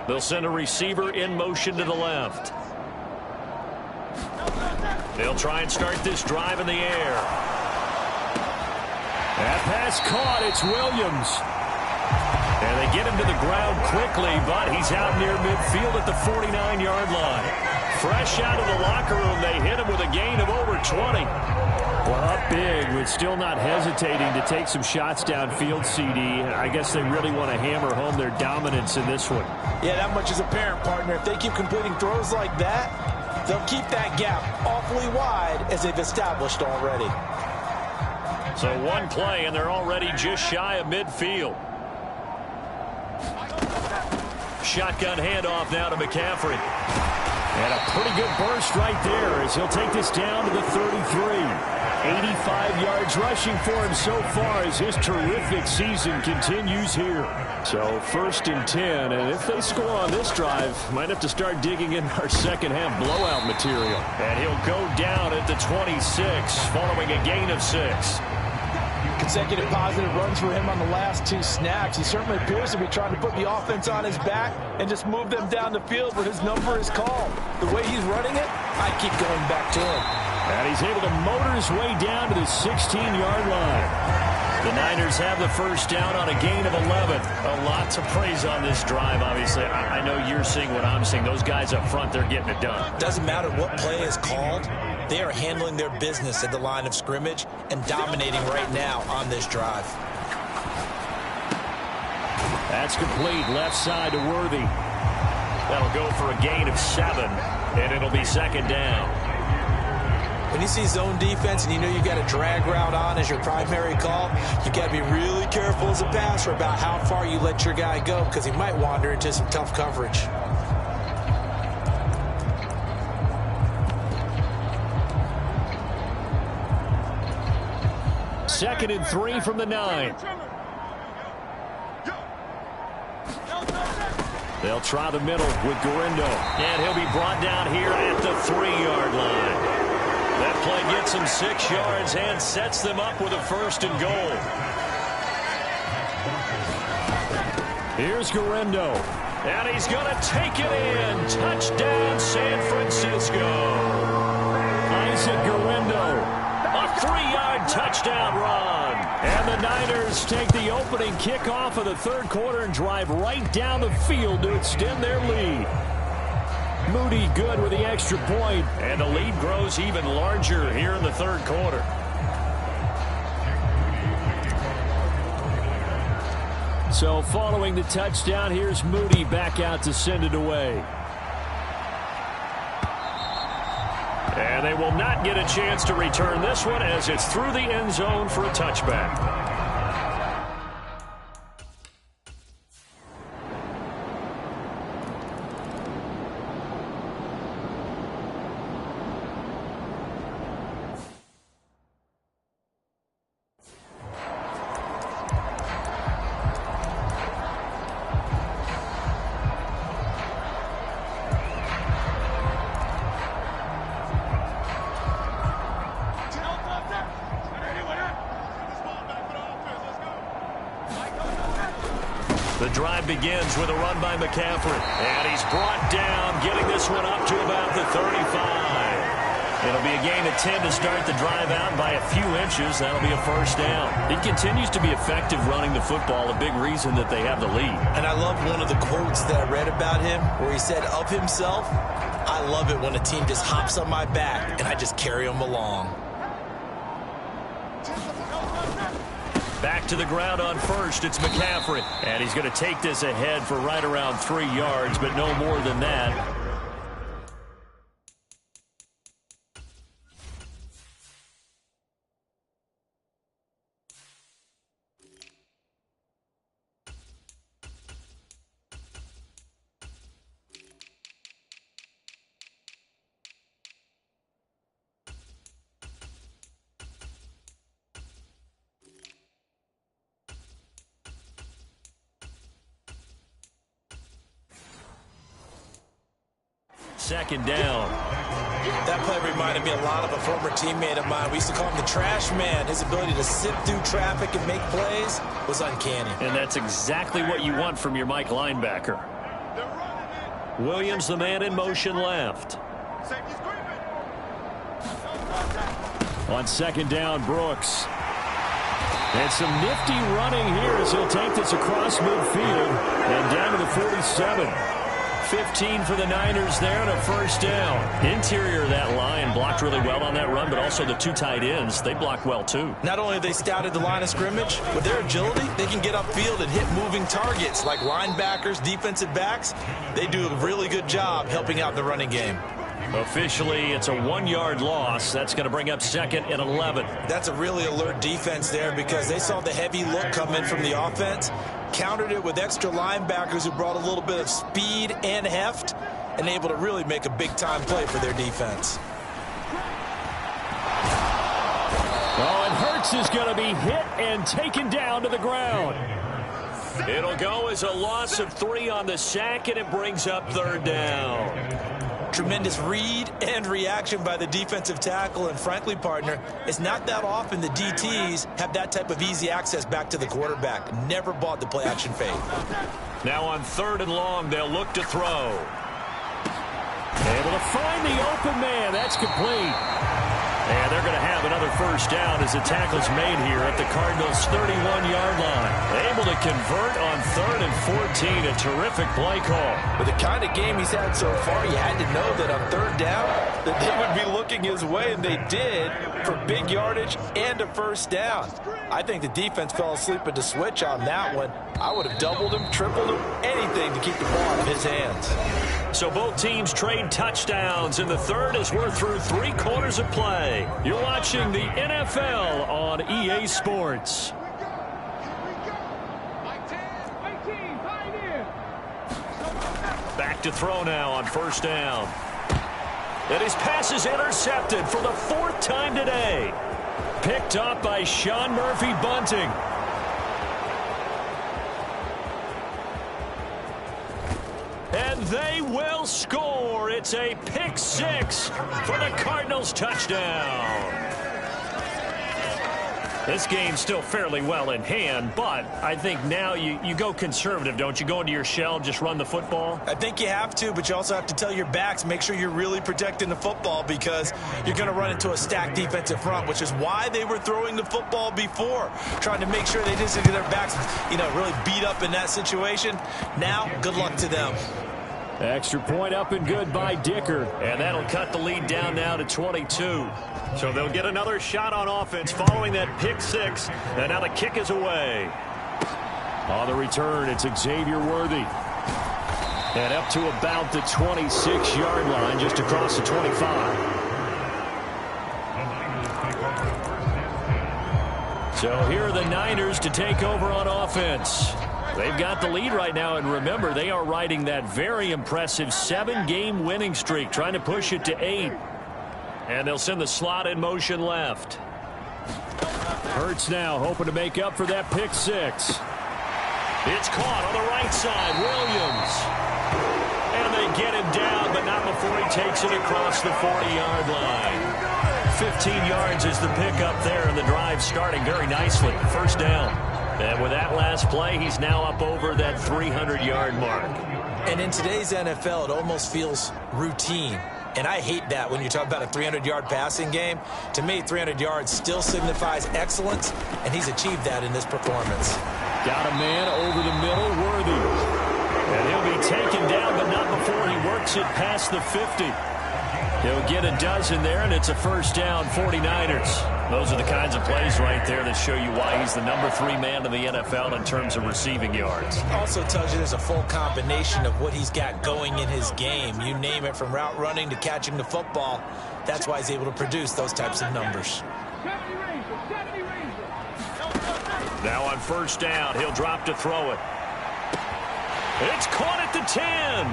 They'll send a receiver in motion to the left. They'll try and start this drive in the air. That pass caught. It's Williams. And they get him to the ground quickly, but he's out near midfield at the 49-yard line. Fresh out of the locker room, they hit him with a gain of over 20. Well, up big, but still not hesitating to take some shots downfield, CD. I guess they really want to hammer home their dominance in this one. Yeah, that much is apparent, partner. If they keep completing throws like that, they'll keep that gap awfully wide as they've established already. So one play, and they're already just shy of midfield. Shotgun handoff now to McCaffrey. And a pretty good burst right there as he'll take this down to the 33. 85 yards rushing for him so far as his terrific season continues here. So 1st and 10, and if they score on this drive, might have to start digging in our second half blowout material. And he'll go down at the 26 following a gain of 6. Consecutive positive runs for him on the last 2 snaps. He certainly appears to be trying to put the offense on his back and just move them down the field where his number is called. The way he's running it, I keep going back to him. And he's able to motor his way down to the 16-yard line. The Niners have the first down on a gain of 11. A lot to praise on this drive, obviously. I know you're seeing what I'm seeing. Those guys up front, they're getting it done. Doesn't matter what play is called. They are handling their business at the line of scrimmage and dominating right now on this drive. That's complete. Left side to Worthy. That'll go for a gain of 7, and it'll be second down. When you see zone defense and you know you got a drag route on as your primary call, you got to be really careful as a passer about how far you let your guy go because he might wander into some tough coverage. 2nd and 3 from the 9. They'll try the middle with Gurindo. And he'll be brought down here at the 3-yard line. That play gets him 6 yards and sets them up with a 1st and goal. Here's Gurindo. And he's going to take it in. Touchdown, San Francisco. Isaac Gurindo. A 3-yard touchdown run. And the Niners take the opening kickoff of the 3rd quarter and drive right down the field to extend their lead. Moody good with the extra point. And the lead grows even larger here in the 3rd quarter. So following the touchdown, here's Moody back out to send it away. And they will not get a chance to return this one as it's through the end zone for a touchback. The drive begins with a run by McCaffrey. And he's brought down, getting this one up to about the 35. It'll be a gain of 10 to start the drive out by a few inches. That'll be a 1st down. He continues to be effective running the football, a big reason that they have the lead. And I love one of the quotes that I read about him where he said of himself, "I love it when a team just hops on my back and I just carry them along." Back to the ground on 1st, it's McCaffrey. And he's going to take this ahead for right around 3 yards, but no more than that. Second down. That play reminded me a lot of a former teammate of mine. We used to call him the trash man. His ability to sift through traffic and make plays was uncanny. And that's exactly what you want from your Mike linebacker. Williams, the man in motion left. On 2nd down, Brooks. And some nifty running here as he'll take this across midfield and down to the 47. 15 for the Niners there and a 1st down. Interior of that line blocked really well on that run, but also the 2 tight ends, they blocked well too. Not only have they scouted the line of scrimmage, with their agility, they can get upfield and hit moving targets like linebackers, defensive backs. They do a really good job helping out the running game. Officially, it's a 1-yard loss. That's going to bring up 2nd and 11. That's a really alert defense there because they saw the heavy look come in from the offense, countered it with extra linebackers who brought a little bit of speed and heft, and able to really make a big-time play for their defense. Oh, and Hurts is going to be hit and taken down to the ground. It'll go as a loss of 3 on the sack, and it brings up 3rd down. Tremendous read and reaction by the defensive tackle, and frankly, partner, it's not that often the DTs have that type of easy access back to the quarterback. Never bought the play-action fade. Now on 3rd and long, they'll look to throw. Able to find the open man. That's complete. And they're going to have another 1st down as the tackle's made here at the Cardinals' 31-yard line. Able to convert on 3rd and 14. A terrific play call. With the kind of game he's had so far, you had to know that on 3rd down that they would be looking his way, and they did, for big yardage and a 1st down. I think the defense fell asleep at the switch on that one. I would have doubled him, tripled him, anything to keep the ball in his hands. So both teams trade touchdowns in the 3rd as we're through 3 quarters of play. You're watching the NFL on EA Sports. Back to throw now on 1st down. And his pass is intercepted for the 4th time today. picked off by Sean Murphy-Bunting. And they will score. It's a pick six for the Cardinals touchdown. This game's still fairly well in hand, but I think now you go conservative, don't you? Go into your shell, just run the football? I think you have to, but you also have to tell your backs, make sure you're really protecting the football because you're going to run into a stacked defensive front, which is why they were throwing the football before, trying to make sure they didn't get their backs, really beat up in that situation. Now, good luck to them. Extra point up and good by Dicker. And that'll cut the lead down now to 22. So they'll get another shot on offense following that pick six. And now the kick is away. On the return, it's Xavier Worthy. And up to about the 26-yard line, just across the 25. So here are the Niners to take over on offense. They've got the lead right now, and remember, they are riding that very impressive 7-game winning streak, trying to push it to 8. And they'll send the slot in motion left. Hurts now, hoping to make up for that pick six. It's caught on the right side, Williams. And they get him down, but not before he takes it across the 40-yard line. 15 yards is the pickup there, and the drive starting very nicely. First down. And with that last play, he's now up over that 300-yard mark. And in today's NFL, it almost feels routine. And I hate that when you talk about a 300-yard passing game. To me, 300 yards still signifies excellence, and he's achieved that in this performance. Got a man over the middle, Worthy. And he'll be taken down, but not before he works it past the 50. He'll get a dozen there, and it's a first down, 49ers. Those are the kinds of plays right there that show you why he's the number 3 man in the NFL in terms of receiving yards. Also tells you there's a full combination of what he's got going in his game. You name it, from route running to catching the football. That's why he's able to produce those types of numbers. Now on first down, he'll drop to throw it. It's caught at the 10.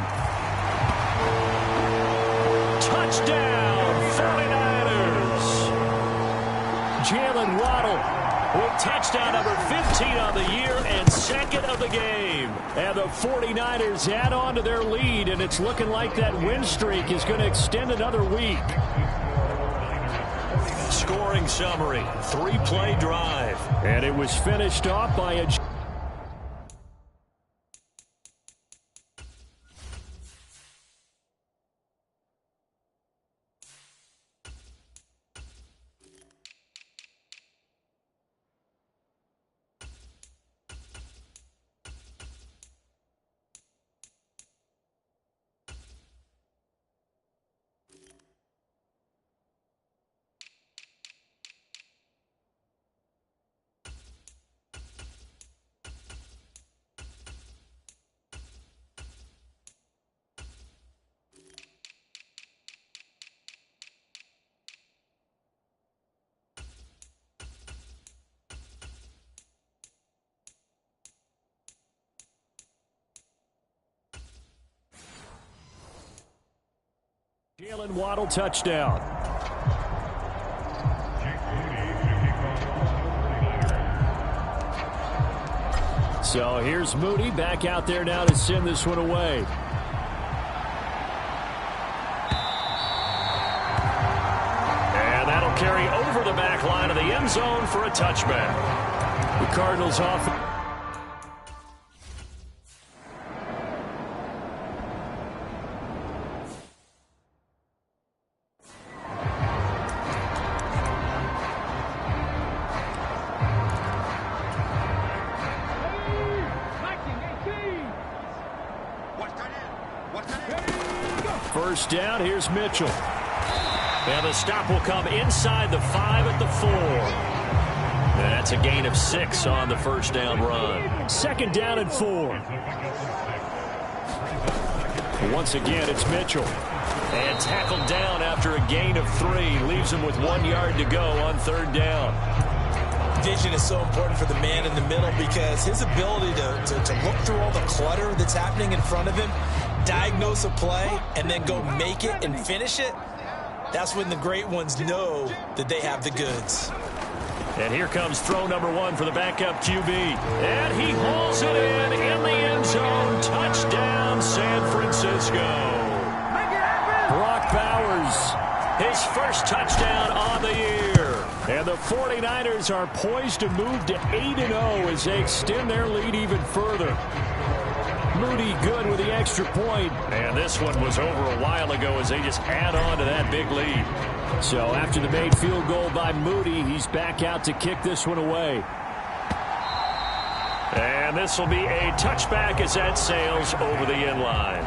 Touchdown, 49ers. Jalen Waddle with touchdown number 15 on the year and second of the game. And the 49ers add on to their lead, and it's looking like that win streak is going to extend another week. Scoring summary, 3-play drive. And it was finished off by a... Jalen Waddle touchdown. So here's Moody back out there now to send this one away. And that'll carry over the back line of the end zone for a touchback. The Cardinals off. First down, here's Mitchell. And the stop will come inside the 5 at the 4. And that's a gain of 6 on the first down run. Second down and 4. Once again, it's Mitchell. And tackled down after a gain of 3. Leaves him with 1 yard to go on third down. Vision is so important for the man in the middle because his ability to look through all the clutter that's happening in front of him, diagnose a play, and then go make it and finish it, that's when the great ones know that they have the goods. And here comes throw number 1 for the backup QB. And he hauls it in the end zone. Touchdown, San Francisco. Brock Bowers, his first touchdown on the year. And the 49ers are poised to move to 8-0 as they extend their lead even further. Moody good with the extra point. And this one was over a while ago as they just add on to that big lead. So after the made field goal by Moody, he's back out to kick this one away. And this will be a touchback as that sails over the end line.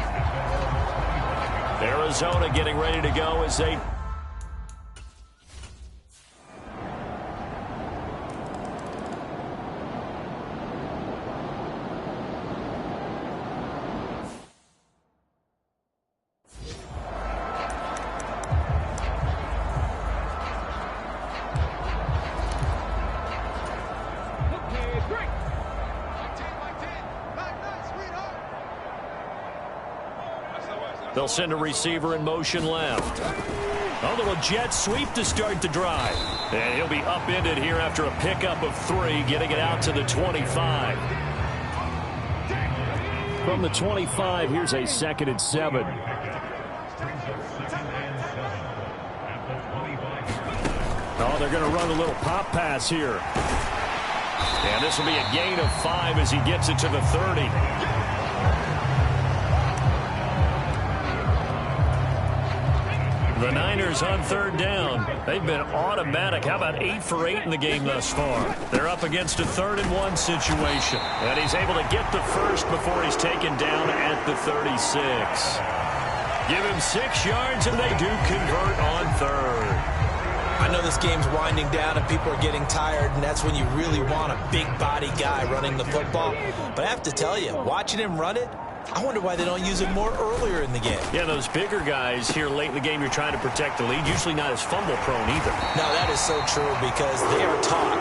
Arizona getting ready to go as they... They'll send a receiver in motion left. A little jet sweep to start the drive. And he'll be upended here after a pickup of 3, getting it out to the 25. From the 25, here's a 2nd and 7. Oh, they're going to run a little pop pass here. And this will be a gain of 5 as he gets it to the 30. The Niners on 3rd down. They've been automatic. How about 8 for 8 in the game thus far? They're up against a 3rd and 1 situation. And he's able to get the first before he's taken down at the 36. Give him 6 yards, and they do convert on 3rd. I know this game's winding down and people are getting tired, and that's when you really want a big body guy running the football. But I have to tell you, watching him run it, I wonder why they don't use it more earlier in the game. Yeah, those bigger guys here late in the game, you're trying to protect the lead, usually not as fumble prone either. No, that is so true because they are taught,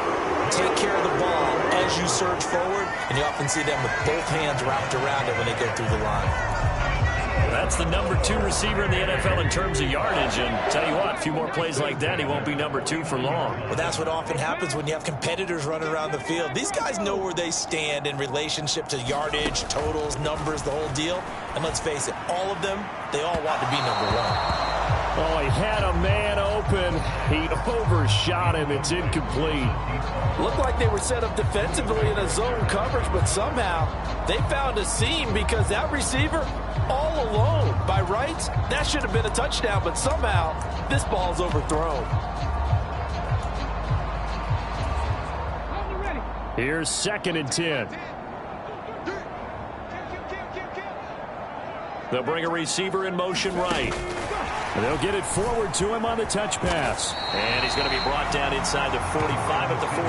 take care of the ball as you surge forward, and you often see them with both hands wrapped around it when they go through the line. That's the number 2 receiver in the NFL in terms of yardage, and tell you what, a few more plays like that, he won't be number 2 for long. Well, that's what often happens when you have competitors running around the field. These guys know where they stand in relationship to yardage, totals, numbers, the whole deal. And let's face it, all of them, they all want to be number 1. Oh, he had a man open. He overshot him. It's incomplete. Looked like they were set up defensively in a zone coverage, but somehow they found a seam because that receiver all alone. By rights, that should have been a touchdown, but somehow this ball's overthrown. Here's 2nd and 10. They'll bring a receiver in motion right. And they'll get it forward to him on the touch pass. And he's going to be brought down inside the 45 at the 43.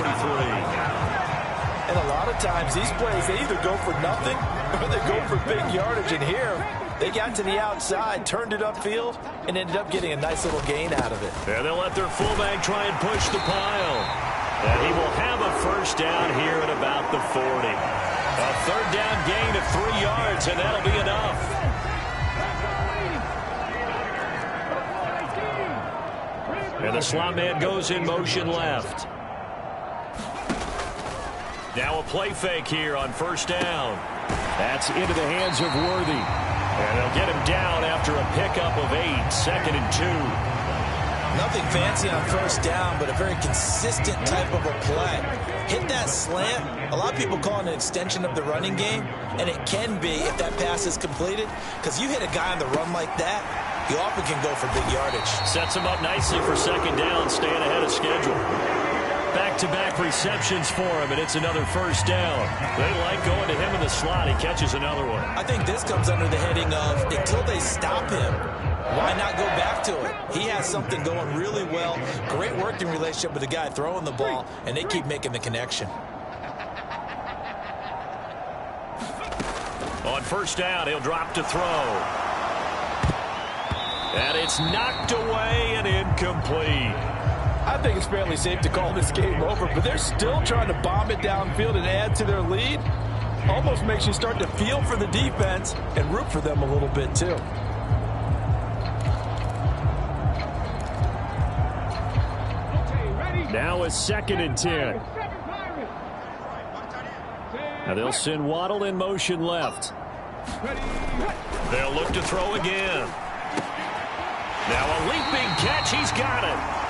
And a lot of times these plays, they either go for nothing or they go for big yardage. And here, they got to the outside, turned it upfield, and ended up getting a nice little gain out of it. And they'll let their fullback try and push the pile. And he will have a first down here at about the 40. A 3rd down gain of 3 yards, and that'll be enough. And the slot man goes in motion left. Now a play fake here on 1st down. That's into the hands of Worthy. And they'll get him down after a pickup of 8, 2nd and 2. Nothing fancy on 1st down, but a very consistent type of a play. Hit that slant. A lot of people call it an extension of the running game, and it can be if that pass is completed, because you hit a guy on the run like that, you often can go for big yardage. Sets him up nicely for 2nd down, staying ahead of schedule. Back-to-back receptions for him, and it's another 1st down. They like going to him in the slot. He catches another one. I think this comes under the heading of, until they stop him, why not go back to it? He has something going really well. Great working relationship with the guy throwing the ball, and they keep making the connection. On 1st down, he'll drop to throw. And it's knocked away and incomplete. I think it's fairly safe to call this game over, but they're still trying to bomb it downfield and add to their lead. Almost makes you start to feel for the defense and root for them a little bit too. Now a 2nd and 10. Now they'll send Waddle in motion left. They'll look to throw again. Now a leaping catch. He's got it.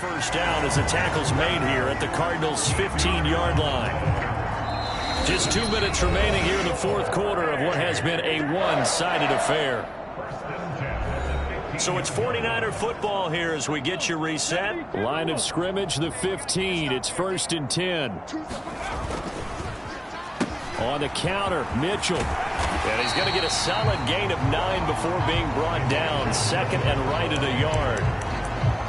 first down as the tackle's made here at the Cardinals' 15-yard line. Just 2 minutes remaining here in the fourth quarter of what has been a one-sided affair. So it's 49er football here as we get you reset. Line of scrimmage, the 15. It's 1st and 10. On the counter, Mitchell. And he's going to get a solid gain of 9 before being brought down. 2nd and right at a yard.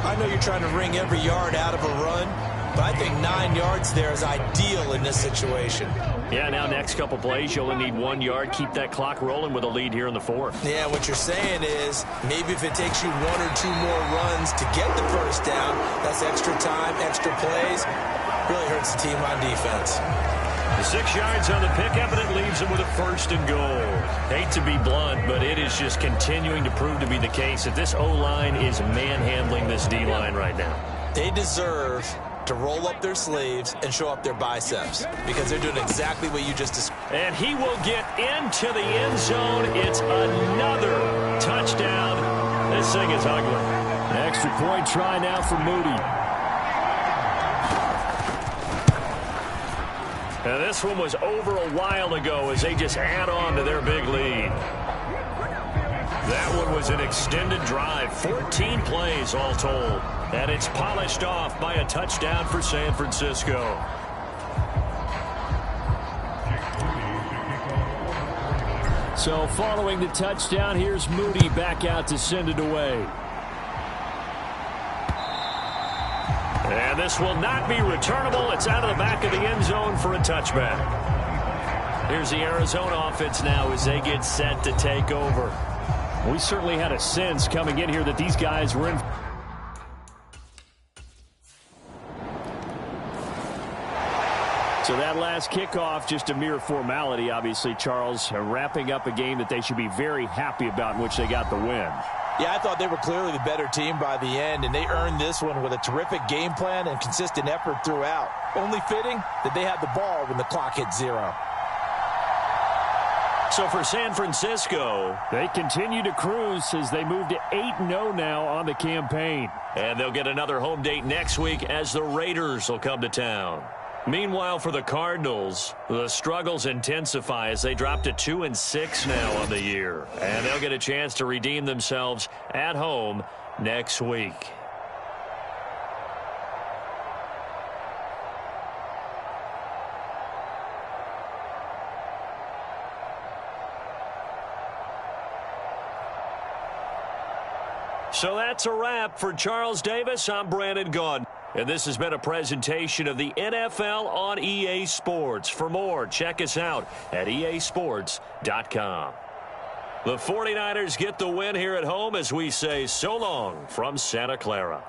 I know you're trying to wring every yard out of a run, but I think 9 yards there is ideal in this situation. Yeah, now next couple plays, you only need 1 yard. Keep that clock rolling with a lead here in the fourth. Yeah, what you're saying is maybe if it takes you 1 or 2 more runs to get the first down, that's extra time, extra plays. Really hurts the team on defense. The 6 yards on the pickup, and it leaves them with a 1st and goal. Hate to be blunt, but it is just continuing to prove to be the case that this O-line is manhandling this D-line right now. They deserve to roll up their sleeves and show up their biceps because they're doing exactly what you just described. And he will get into the end zone. It's another touchdown. This thing is ugly. An extra point try now for Moody. And this one was over a while ago as they just add on to their big lead. That one was an extended drive, 14 plays all told. And it's polished off by a touchdown for San Francisco. So following the touchdown, here's Moody back out to send it away. And this will not be returnable. It's out of the back of the end zone for a touchback. Here's the Arizona offense now as they get set to take over. We certainly had a sense coming in here that these guys were in. So that last kickoff, just a mere formality, obviously, Charles, wrapping up a game that they should be very happy about in which they got the win. Yeah, I thought they were clearly the better team by the end, and they earned this one with a terrific game plan and consistent effort throughout. Only fitting that they had the ball when the clock hit 0. So for San Francisco, they continue to cruise as they move to 8-0 now on the campaign. And they'll get another home date next week as the Raiders will come to town. Meanwhile, for the Cardinals, the struggles intensify as they drop to 2-6 now on the year. And they'll get a chance to redeem themselves at home next week. So that's a wrap for Charles Davis. I'm Brandon Gaudin. And this has been a presentation of the NFL on EA Sports. For more, check us out at easports.com. The 49ers get the win here at home as we say so long from Santa Clara.